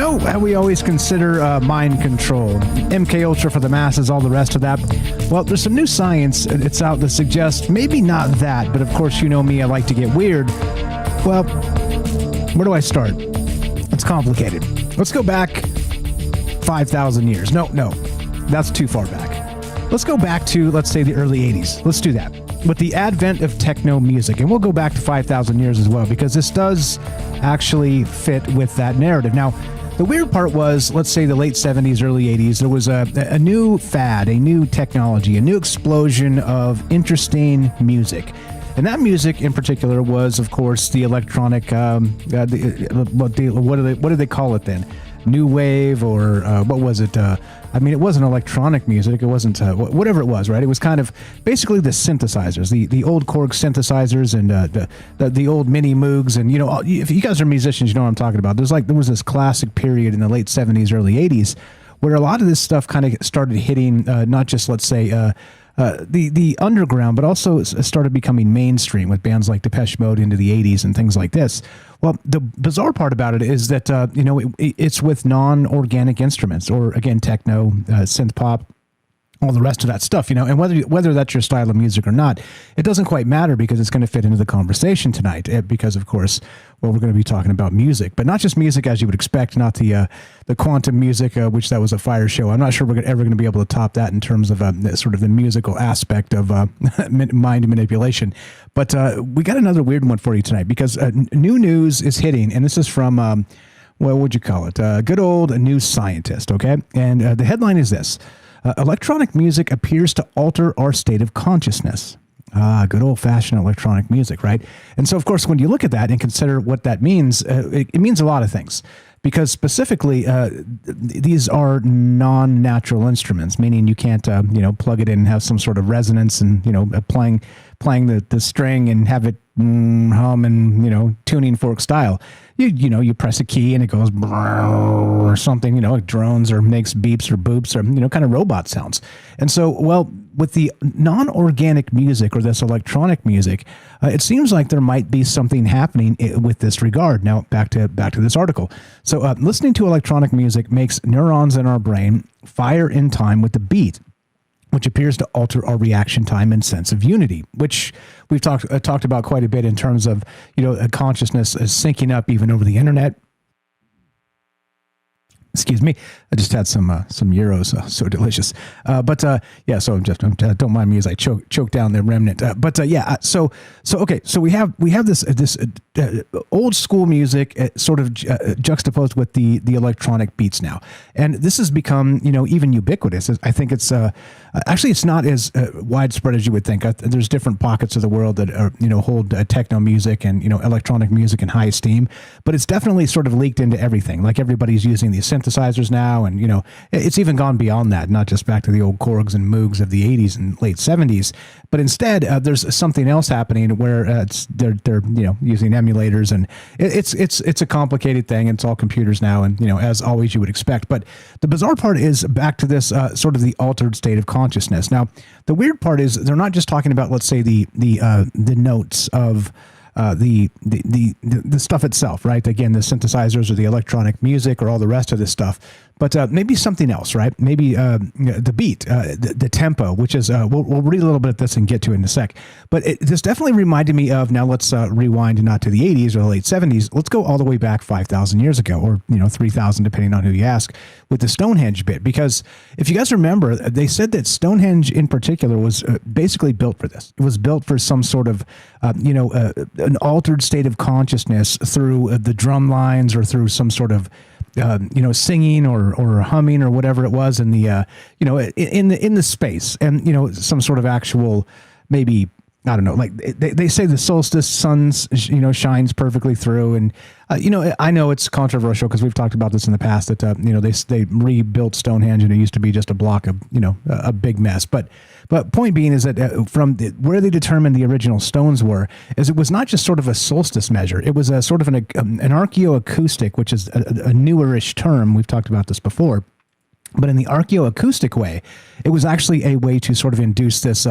Oh, how we always consider mind control, MK Ultra for the masses, all the rest of that. Well, there's some new science it's out that suggests maybe not that, but of course you know me, I like to get weird. Well, where do I start? It's complicated. Let's go back 5,000 years. No, that's too far back. Let's go back to, let's say, the early 80s. Let's do that. With the advent of techno music, and we'll go back to 5,000 years as well, because this does actually fit with that narrative. Now, the weird part was, let's say the late 70s, early 80s, there was a new fad, a new technology, a new explosion of interesting music. And that music in particular was, of course, the electronic, what do they call it then? New wave, or what was it? I mean, it wasn't electronic music. It wasn't whatever it was, right? It was kind of basically the synthesizers, the old Korg synthesizers, and the old mini Moogs, and if you guys are musicians, you know what I'm talking about. There was this classic period in the late 70s, early 80s, where a lot of this stuff kind of started hitting not just, let's say, the underground, but also started becoming mainstream with bands like Depeche Mode into the 80s and things like this. Well, the bizarre part about it is that, it's with non-organic instruments, or again, techno, synth pop, all the rest of that stuff, and whether that's your style of music or not, it doesn't quite matter, because it's going to fit into the conversation tonight, because of course, well, we're going to be talking about music, but not just music as you would expect, not the quantum music, which that was a fire show. I'm not sure we're ever going to be able to top that in terms of sort of the musical aspect of mind manipulation. But we got another weird one for you tonight, because new news is hitting, and this is from, what would you call it? Good old New Scientist, okay? And the headline is this. Electronic music appears to alter our state of consciousness. Good old-fashioned electronic music, right? And so, of course, when you look at that and consider what that means, it means a lot of things. Because specifically, these are non-natural instruments, meaning you can't, plug it in and have some sort of resonance and, playing the string and have it hum and, tuning fork style. You press a key and it goes or something, it drones or makes beeps or boops or, kind of robot sounds. And so, well, with the non-organic music, or this electronic music, it seems like there might be something happening with this regard. Now, back to this article. So listening to electronic music makes neurons in our brain fire in time with the beat, which appears to alter our reaction time and sense of unity, which we've talked about quite a bit in terms of, a consciousness syncing up even over the internet. Excuse me, I just had some gyros, so delicious. Yeah, so don't mind me as I choke down the remnant. So we have this old school music sort of juxtaposed with the electronic beats now, and this has become even ubiquitous. I think it's actually it's not as widespread as you would think. There's different pockets of the world that are hold techno music and electronic music in high esteem, but it's definitely sort of leaked into everything. Like everybody's using these synthesizers now, and it's even gone beyond that, not just back to the old Korgs and Moogs of the 80s and late 70s, but instead there's something else happening where they're using emulators, and it's a complicated thing. It's all computers now, and as always you would expect. But the bizarre part is back to this sort of the altered state of consciousness. Now, the weird part is they're not just talking about, let's say, the notes of the stuff itself, right? Again, the synthesizers or the electronic music or all the rest of this stuff, but maybe something else, right? Maybe the beat, the tempo, which is we'll read a little bit of this and get to it in a sec. But this definitely reminded me of, now let's rewind not to the 80s or the late 70s. Let's go all the way back 5,000 years ago, or 3,000 depending on who you ask, with the Stonehenge bit. Because if you guys remember, they said that Stonehenge in particular was basically built for this. It was built for some sort of an altered state of consciousness through the drum lines, or through some sort of singing or humming or whatever it was in the in the space, and some sort of actual, maybe, I don't know, like they say the solstice suns shines perfectly through, and I know it's controversial because we've talked about this in the past, that they rebuilt Stonehenge and it used to be just a block of a big mess, but point being is that from where they determined the original stones were, is it was not just sort of a solstice measure. It was a sort of an archaeoacoustic, which is a newerish term. We've talked about this before. But in the archaeoacoustic way, it was actually a way to sort of induce this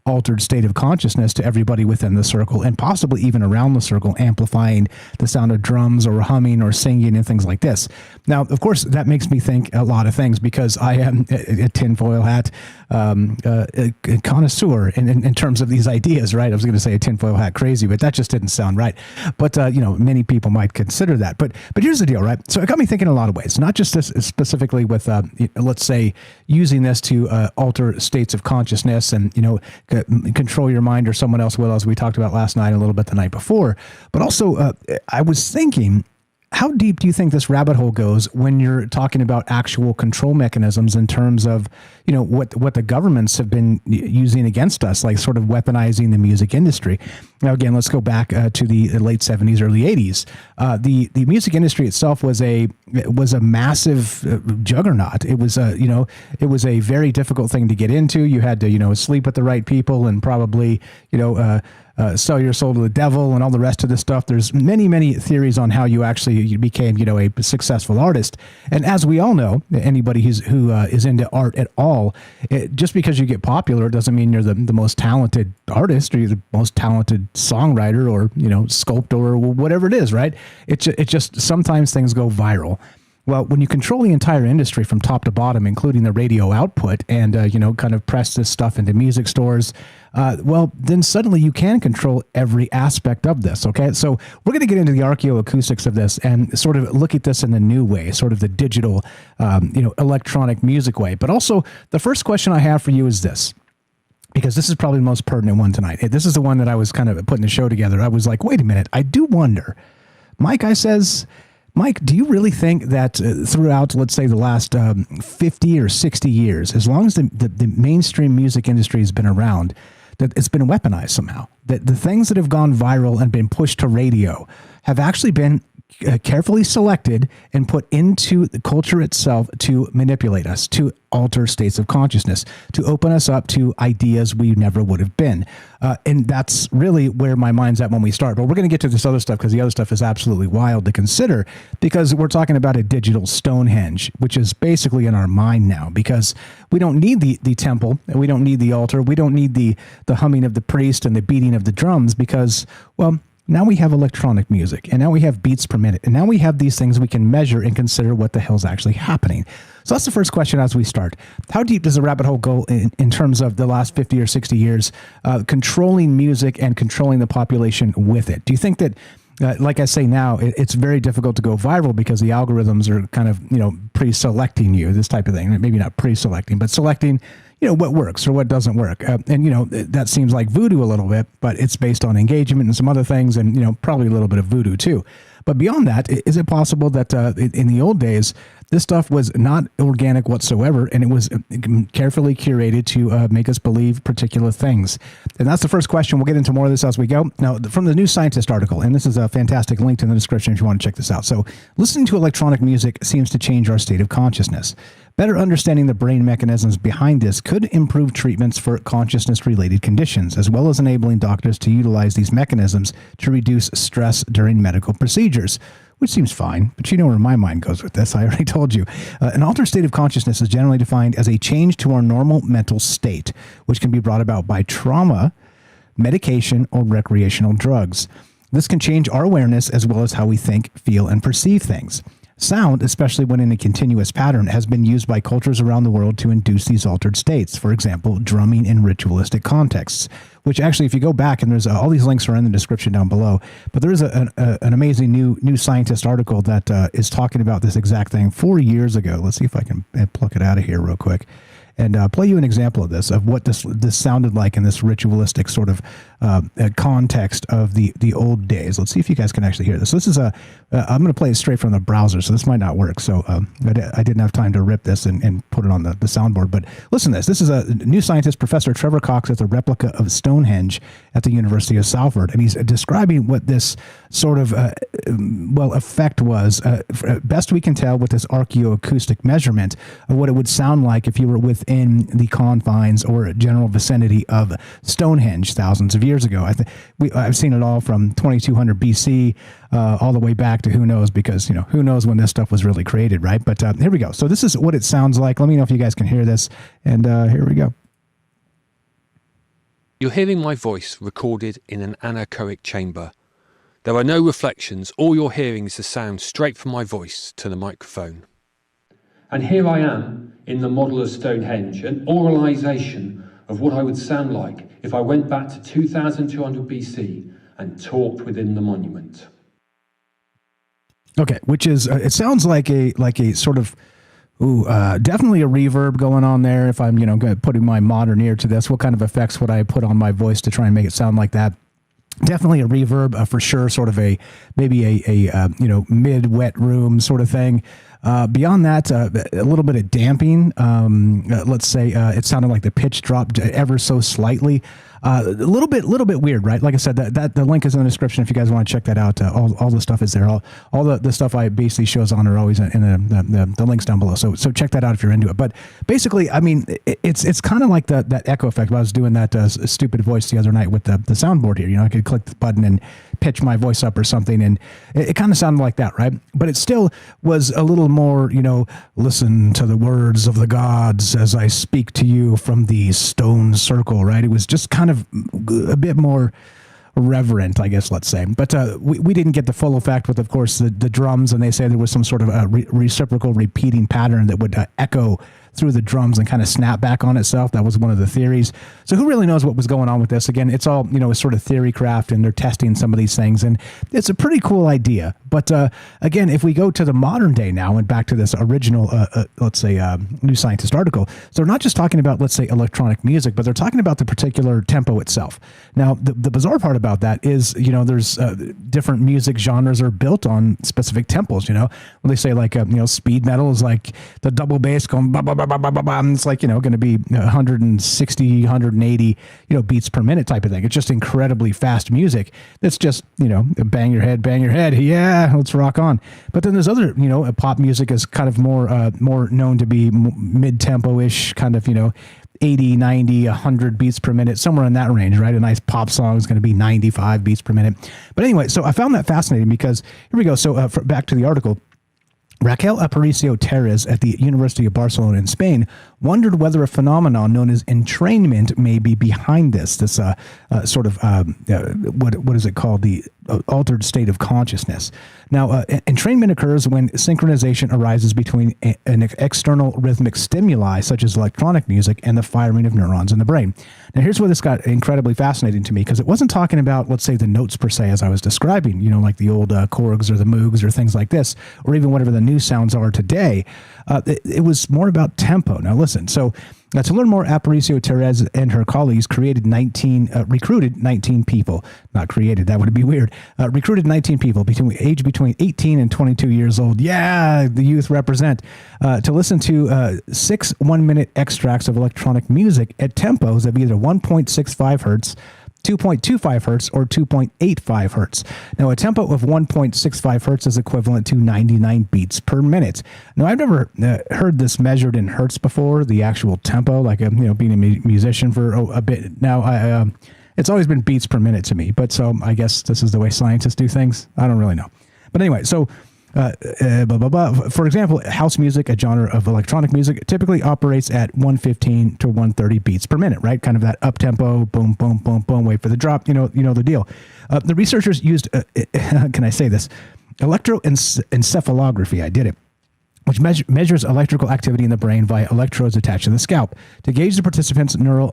altered state of consciousness to everybody within the circle and possibly even around the circle, amplifying the sound of drums or humming or singing and things like this. Now, of course, that makes me think a lot of things because I am a tinfoil hat a connoisseur in terms of these ideas, right? I was going to say a tinfoil hat crazy, but that just didn't sound right. But, many people might consider that. But here's the deal, right? So it got me thinking in a lot of ways, not just this specifically with, let's say, using this to alter states of consciousness and, control your mind, or someone else will, as we talked about last night and a little bit the night before. But also, I was thinking, how deep do you think this rabbit hole goes when you're talking about actual control mechanisms in terms of, what the governments have been using against us, like sort of weaponizing the music industry? Now, again, let's go back to the late 70s, early 80s. The music industry itself was a massive juggernaut. It was it was a very difficult thing to get into. You had to sleep with the right people and probably sell your soul to the devil and all the rest of this stuff. There's many theories on how you actually became a successful artist. And as we all know, anybody who is into art at all, just because you get popular doesn't mean you're the most talented artist, or you're the most talented songwriter, or sculptor, or whatever it is, right? It just sometimes things go viral. Well, when you control the entire industry from top to bottom, including the radio output, and kind of press this stuff into music stores, then suddenly you can control every aspect of this. Okay, so we're going to get into the archaeoacoustics of this and sort of look at this in the new way, sort of the digital, electronic music way. But also, the first question I have for you is this, because this is probably the most pertinent one tonight. This is the one that I was kind of putting the show together. I was like, wait a minute, I do wonder, Mike, Mike, do you really think that throughout, let's say, the last 50 or 60 years, as long as the mainstream music industry has been around, that it's been weaponized somehow? That the things that have gone viral and been pushed to radio have actually been carefully selected and put into the culture itself to manipulate us, to alter states of consciousness, to open us up to ideas we never would have been. And that's really where my mind's at when we start. But we're going to get to this other stuff, because the other stuff is absolutely wild to consider, because we're talking about a digital Stonehenge, which is basically in our mind now, because we don't need the temple, we don't need the altar, we don't need the humming of the priest and the beating of the drums, because, well, now we have electronic music, and now we have beats per minute, and now we have these things we can measure and consider what the hell's actually happening. So that's the first question as we start. How deep does the rabbit hole go in terms of the last 50 or 60 years, controlling music and controlling the population with it? Do you think that, like I say now, it's very difficult to go viral because the algorithms are kind of, pre-selecting you, this type of thing? Maybe not pre-selecting, but selecting what works or what doesn't work. And that seems like voodoo a little bit, but it's based on engagement and some other things, and, probably a little bit of voodoo too. But beyond that, is it possible that in the old days, this stuff was not organic whatsoever, and it was carefully curated to make us believe particular things? And that's the first question. We'll get into more of this as we go. Now, from the New Scientist article, and this is a fantastic link in the description if you want to check this out. So, listening to electronic music seems to change our state of consciousness. Better understanding the brain mechanisms behind this could improve treatments for consciousness-related conditions, as well as enabling doctors to utilize these mechanisms to reduce stress during medical procedures, which seems fine, but you know where my mind goes with this. I already told you. An altered state of consciousness is generally defined as a change to our normal mental state, which can be brought about by trauma, medication, or recreational drugs. This can change our awareness as well as how we think, feel, and perceive things. Sound, especially when in a continuous pattern, has been used by cultures around the world to induce these altered states. For example, drumming in ritualistic contexts, which actually, if you go back, and there's all these links are in the description down below, but there is an amazing new Scientist article that is talking about this exact thing 4 years ago. Let's see if I can pluck it out of here real quick and play you an example of this, of what this sounded like in this ritualistic sort of context of the old days. Let's see if you guys can actually hear this. So this is I'm going to play it straight from the browser, so this might not work. So I didn't have time to rip this and put it on the soundboard. But listen to this. This is a New Scientist, Professor Trevor Cox at the replica of Stonehenge at the University of Salford, and he's describing what this sort of effect was, best we can tell with this archaeoacoustic measurement of what it would sound like if you were within the confines or general vicinity of Stonehenge thousands of years ago. I've seen it all from 2200 BC all the way back to who knows, because who knows when this stuff was really created, right? But here we go. So this is what it sounds like. Let me know if you guys can hear this, and here we go. You're hearing my voice recorded in an anechoic chamber. There are no reflections. All you're hearing is the sound straight from my voice to the microphone. And here I am in the model of Stonehenge, an oralisation of what I would sound like if I went back to 2200 BC and talked within the monument. Okay, which is it sounds like a sort of definitely a reverb going on there. If I'm putting my modern ear to this, what kind of effects would I put on my voice to try and make it sound like that? Definitely a reverb for sure, sort of maybe a mid wet room sort of thing. Beyond that, a little bit of damping. Let's say it sounded like the pitch dropped ever so slightly. A little bit weird, right? Like I said, that the link is in the description if you guys want to check that out. All the stuff is there. All the stuff I basically shows on are always in the links down below. So check that out if you're into it. But basically, I mean, it's kind of like that echo effect. I was doing that stupid voice the other night with the soundboard here. I could click the button and pitch my voice up or something, and it kind of sounded like that, right? But it still was a little more, listen to the words of the gods as I speak to you from the stone circle, right? It was just kind of a bit more reverent, I guess, let's say. But we didn't get the full effect with, of course, the drums, and they say there was some sort of reciprocal repeating pattern that would echo through the drums and kind of snap back on itself. That was one of the theories. So who really knows what was going on with this? Again, it's all, it's sort of theory craft, and they're testing some of these things, and it's a pretty cool idea. But again, if we go to the modern day now and back to this original, let's say, New Scientist article, so they're not just talking about, let's say, electronic music, but they're talking about the particular tempo itself. Now, the bizarre part about that is, there's different music genres are built on specific tempos. When they say like, speed metal is like the double bass going ba ba ba ba ba ba ba, it's like, going to be 160, 180, beats per minute type of thing. It's just incredibly fast music. That's just, bang your head. Yeah, let's rock on. But then there's other, pop music is kind of more known to be mid-tempo-ish, kind of, 80, 90, 100 beats per minute, somewhere in that range, right? A nice pop song is going to be 95 beats per minute. But anyway, so I found that fascinating because, here we go. So back to the article. Raquel Aparicio Terres at the University of Barcelona in Spain wondered whether a phenomenon known as entrainment may be behind this sort of, what is it called? The altered state of consciousness. Now, entrainment occurs when synchronization arises between an external rhythmic stimuli, such as electronic music, and the firing of neurons in the brain. Now, here's where this got incredibly fascinating to me, because it wasn't talking about, let's say, the notes per se, as I was describing, like the old Korgs or the Moogs or things like this, or even whatever the new sounds are today. It was more about tempo. Now, listen. So, to learn more, Aparicio Terres and her colleagues recruited 19 people. Not created, that would be weird. Recruited 19 people between 18 and 22 years old. Yeah, the youth represent. To listen to 6 1-minute extracts of electronic music at tempos of either 1.65 hertz, 2.25 hertz, or 2.85 hertz. Now, a tempo of 1.65 hertz is equivalent to 99 beats per minute. Now, I've never heard this measured in hertz before, the actual tempo, like, being a musician for a bit now. It's always been beats per minute to me, but so I guess this is the way scientists do things. I don't really know. But anyway, so for example, house music, a genre of electronic music, typically operates at 115 to 130 beats per minute, right? Kind of that up tempo, boom, boom, boom, boom, wait for the drop. You know the deal. The researchers used, can I say this? Electroencephalography. I did it. Which measures electrical activity in the brain via electrodes attached to the scalp to gauge the participants' neural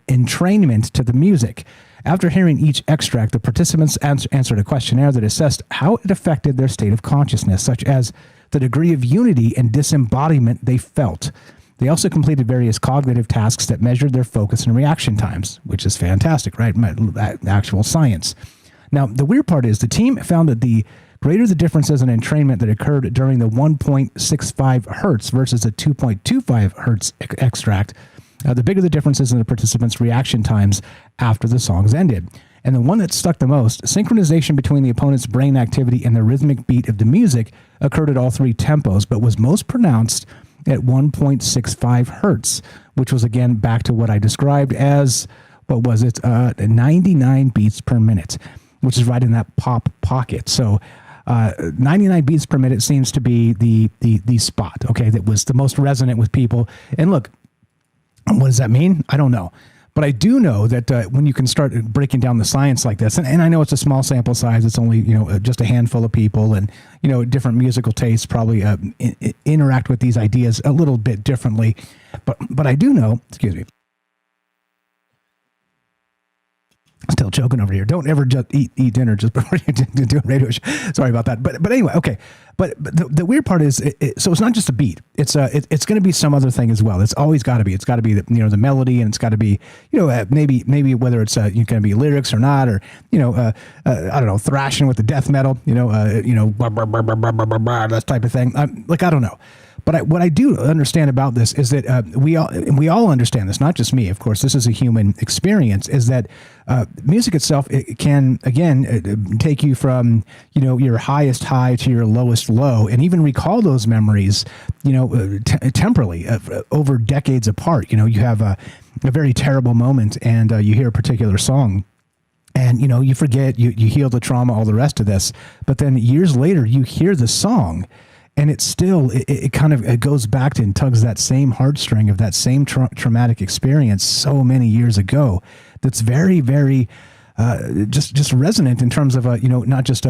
entrainment to the music. After hearing each extract, the participants answered a questionnaire that assessed how it affected their state of consciousness, such as the degree of unity and disembodiment they felt. They also completed various cognitive tasks that measured their focus and reaction times, which is fantastic, right? Actual science. Now, the weird part is the team found that the greater the differences in entrainment that occurred during the 1.65 hertz versus the 2.25 hertz extract, the bigger the differences in the participants' reaction times after the songs ended. And the one that stuck the most, synchronization between the opponent's brain activity and the rhythmic beat of the music occurred at all three tempos, but was most pronounced at 1.65 hertz, which was again back to what I described as, 99 beats per minute, which is right in that pop pocket. So 99 beats per minute seems to be the spot, okay, that was the most resonant with people. And look, what does that mean? I don't know. But I do know that when you can start breaking down the science like this, and I know it's a small sample size, it's only, just a handful of people, and, different musical tastes probably interact with these ideas a little bit differently. But I do know, excuse me, still choking over here. Don't ever just eat dinner just before you do a radio show. Sorry about that. But anyway, okay. But the weird part is, so it's not just a beat. It's going to be some other thing as well. It's always got to be. It's got to be the melody, and it's got to be maybe whether it's going to be lyrics or not, or I don't know, thrashing with the death metal, that type of thing. I don't know. But what I do understand about this is that we all understand this, not just me, of course. This is a human experience. Is that music itself, it can again take you from your highest high to your lowest low, and even recall those memories, temporally over decades apart. You have a very terrible moment, and you hear a particular song. And, you forget, you heal the trauma, all the rest of this. But then years later, you hear the song, and it still, it kind of goes back to and tugs that same heartstring of that same traumatic experience so many years ago. That's very, very just resonant in terms of, not just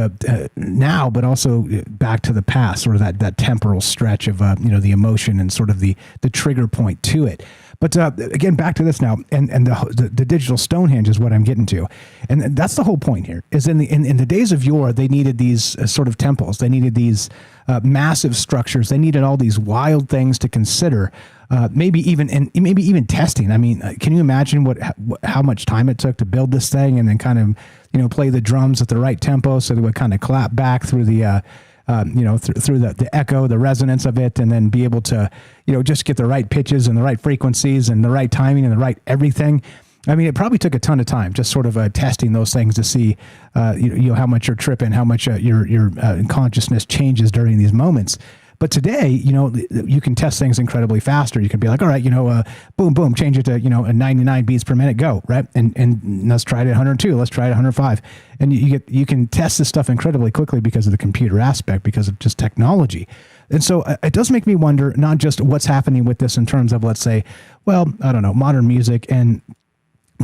now, but also back to the past, sort of that temporal stretch of, the emotion and sort of the trigger point to it. But again, back to this now, and the digital Stonehenge is what I'm getting to, and that's the whole point here. Is in the days of yore, they needed these sort of temples, they needed these massive structures, they needed all these wild things to consider, maybe even testing. I mean, can you imagine how much time it took to build this thing, and then kind of play the drums at the right tempo so they would kind of clap back through the through the echo, the resonance of it, and then be able to, just get the right pitches and the right frequencies and the right timing and the right everything. I mean, it probably took a ton of time, just sort of testing those things to see, how much you're tripping, how much your consciousness changes during these moments. But today, you can test things incredibly faster. You can be like, all right, boom, boom, change it to, 99 beats per minute, go, right? And let's try it at 102. Let's try it at 105. And you can test this stuff incredibly quickly because of the computer aspect, because of just technology. And so it does make me wonder, not just what's happening with this in terms of, let's say, well, I don't know, modern music. And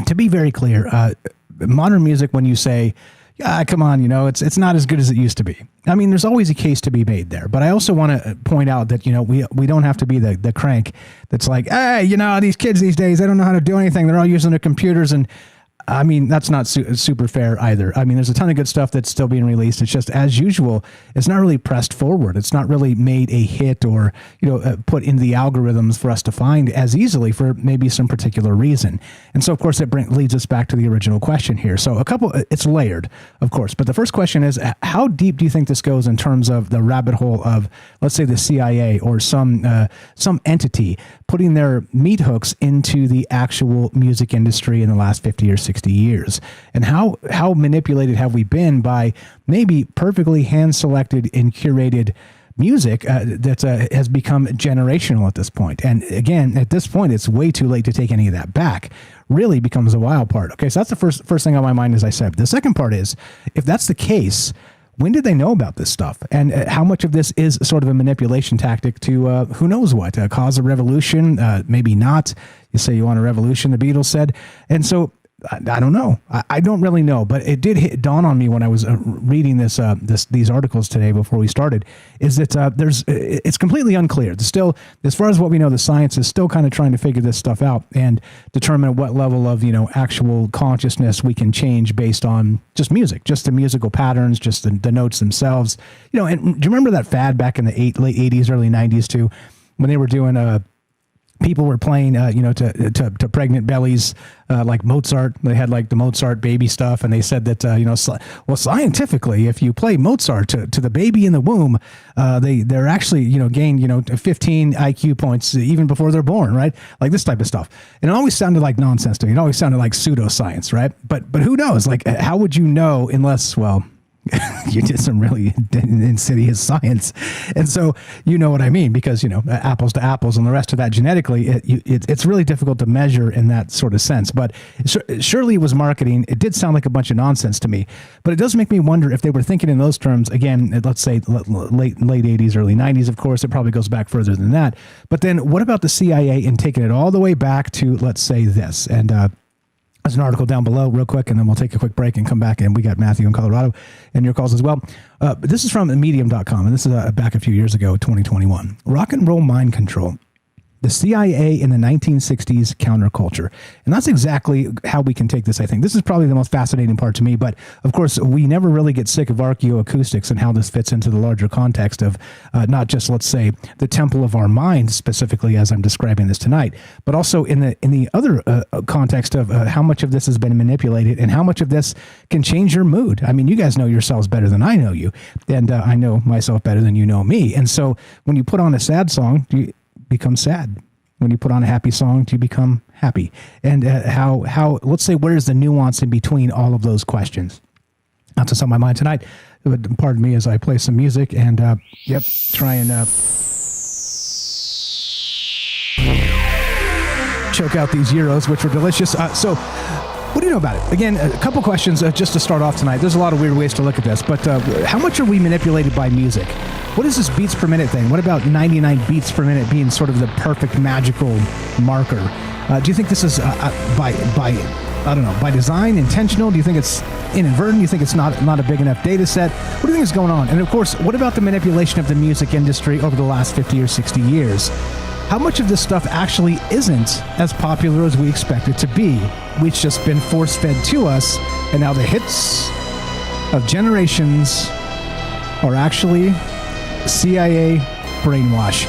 to be very clear, modern music, when you say, come on, it's not as good as it used to be. I mean, there's always a case to be made there. But I also want to point out that, we don't have to be the crank that's like, hey, these kids these days, they don't know how to do anything. They're all using their computers. And I mean, that's not super fair either. I mean, there's a ton of good stuff that's still being released. It's just, as usual, it's not really pressed forward. It's not really made a hit or, put into the algorithms for us to find as easily for maybe some particular reason. And so, of course, it leads us back to the original question here. So it's layered, of course. But the first question is, how deep do you think this goes in terms of the rabbit hole of, let's say, the CIA or some entity putting their meat hooks into the actual music industry in the last 50 or 60 years? And how manipulated have we been by maybe perfectly hand-selected and curated music that has become generational at this point? And again, at this point, it's way too late to take any of that back. Really becomes a wild part. Okay, so that's the first thing on my mind, as I said. The second part is, if that's the case, when did they know about this stuff? And how much of this is sort of a manipulation tactic to, who knows what, cause a revolution? Maybe not. You say you want a revolution, the Beatles said. And so I don't know. I don't really know, but it did dawn on me when I was reading these articles today before we started, is that it's completely unclear. It's still, as far as what we know, the science is still kind of trying to figure this stuff out and determine what level of, actual consciousness we can change based on just music, just the musical patterns, just the notes themselves. And do you remember that fad back in the late 80s, early 90s too, when they were doing people were playing, to pregnant bellies, like Mozart. They had like the Mozart baby stuff, and they said that, scientifically, if you play Mozart to the baby in the womb, they're actually, gain, 15 IQ points even before they're born, right? Like this type of stuff. And it always sounded like nonsense to me. It always sounded like pseudoscience, right? But who knows? Like, how would you know unless, well, you did some really insidious science. And so, you know what I mean, because, apples to apples and the rest of that genetically, it's really difficult to measure in that sort of sense. But surely it was marketing. It did sound like a bunch of nonsense to me, but it does make me wonder if they were thinking in those terms, again, let's say late 80s, early 90s, of course, it probably goes back further than that. But then what about the CIA and taking it all the way back to, let's say this, and, there's an article down below real quick, and then we'll take a quick break and come back. And we got Matthew in Colorado and your calls as well. This is from medium.com, and this is back a few years ago, 2021. Rock and roll mind control. The CIA in the 1960s counterculture. And that's exactly how we can take this, I think. This is probably the most fascinating part to me. But, of course, we never really get sick of archaeoacoustics and how this fits into the larger context of not just, let's say, the temple of our mind, specifically as I'm describing this tonight, but also in the other context of how much of this has been manipulated and how much of this can change your mood. I mean, you guys know yourselves better than I know you. And I know myself better than you know me. And so when you put on a sad song, you become sad. When you put on a happy song, do you become happy? And how let's say, where's the nuance in between all of those questions? That's what's on my mind tonight. Pardon me as I play some music and try and choke out these gyros, which were delicious. So what do you know about it? Again, a couple questions just to start off tonight. There's a lot of weird ways to look at this, but how much are we manipulated by music? What is this beats per minute thing? What about 99 beats per minute being sort of the perfect magical marker? Do you think this is by design, intentional? Do you think it's inadvertent? Do you think it's not a big enough data set? What do you think is going on? And of course, what about the manipulation of the music industry over the last 50 or 60 years? How much of this stuff actually isn't as popular as we expect it to be? It's just been force-fed to us, and now the hits of generations are actually CIA brainwash.